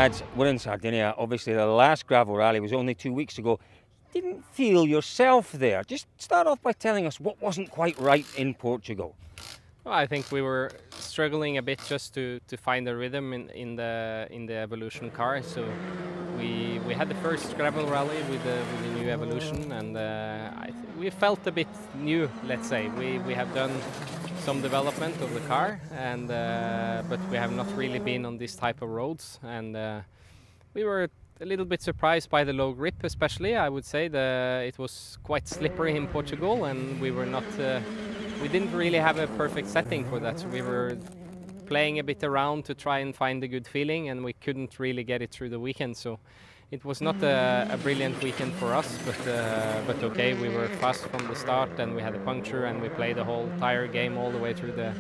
Mads, we're in Sardinia. Obviously, the last gravel rally was only 2 weeks ago. Didn't feel yourself there. Just start off by telling us what wasn't quite right in Portugal. Well, I think we were struggling a bit just to find a rhythm in the Evolution car. So we had the first gravel rally with the new Evolution, and we felt a bit new. Let's say we have done some development of the car, and but we have not really been on this type of roads, and we were a little bit surprised by the low grip, especially. I would say it was quite slippery in Portugal, and we were not. We didn't really have a perfect setting for that. So we were playing a bit around to try and find a good feeling, and we couldn't really get it through the weekend. So it was not a brilliant weekend for us, but okay, we were fast from the start, and we had a puncture, and we played the whole tire game all the way through the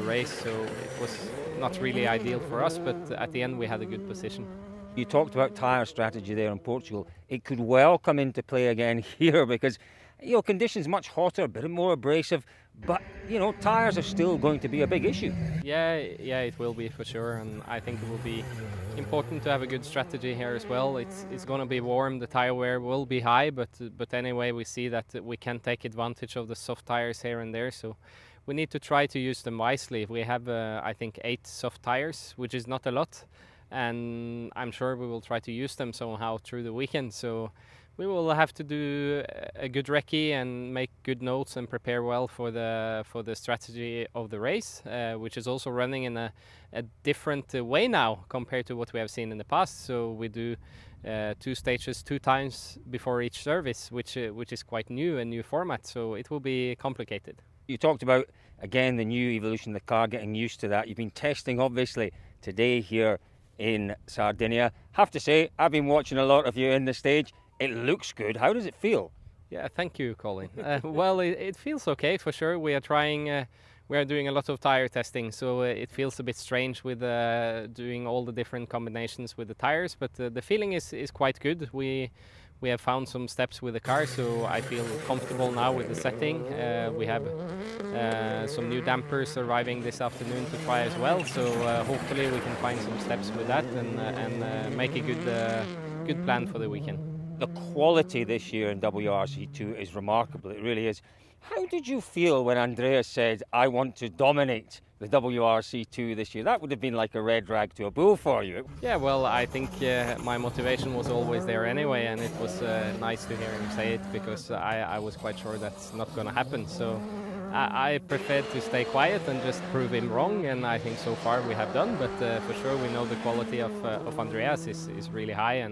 race. So it was not really ideal for us, but at the end we had a good position. You talked about tyre strategy there in Portugal. It could well come into play again here because, you know, conditions much hotter, a bit more abrasive, but, you know, tyres are still going to be a big issue. Yeah, it will be for sure, and I think it will be important to have a good strategy here as well. It's going to be warm, the tyre wear will be high, but anyway, we see that we can take advantage of the soft tyres here and there, so we need to try to use them wisely. We have, I think, 8 soft tyres, which is not a lot, and I'm sure we will try to use them somehow through the weekend. So we will have to do a good recce and make good notes and prepare well for the strategy of the race, which is also running in a different way now compared to what we have seen in the past. So we do 2 stages 2 times before each service, which is quite new, a new format. So it will be complicated. You talked about, again, the new evolution of the car, getting used to that. You've been testing, obviously, today here in Sardinia. Have to say, I've been watching a lot of you in the stage. It looks good. How does it feel? Yeah, thank you, Colin. Well, it feels okay for sure. We are trying, we are doing a lot of tire testing, so it feels a bit strange with doing all the different combinations with the tires, but the feeling is quite good. We have found some steps with the car, so I feel comfortable now with the setting. We have some new dampers arriving this afternoon to try as well, so hopefully we can find some steps with that and make a good plan for the weekend. The quality this year in WRC2 is remarkable, it really is. How did you feel when Andreas said, I want to dominate the WRC2 this year? That would have been like a red rag to a bull for you. Yeah, well, I think my motivation was always there anyway, and it was nice to hear him say it, because I was quite sure that's not going to happen. So I preferred to stay quiet and just prove him wrong, and I think so far we have done, but for sure we know the quality of Andreas is really high,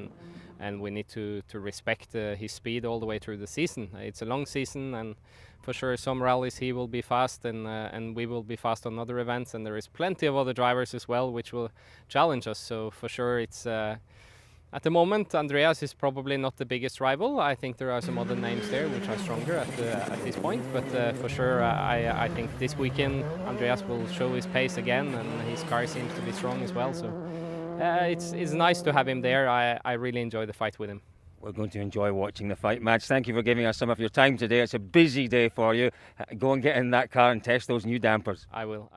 and we need to respect his speed all the way through the season. It's a long season, and for sure some rallies he will be fast, and we will be fast on other events, and there is plenty of other drivers as well which will challenge us. So for sure it's at the moment Andreas is probably not the biggest rival. I think there are some other names there which are stronger at this point, but for sure I think this weekend Andreas will show his pace again, and his car seems to be strong as well. So it's nice to have him there. I really enjoy the fight with him. We're going to enjoy watching the fight, Mads. Thank you for giving us some of your time today. It's a busy day for you. Go and get in that car and test those new dampers. I will.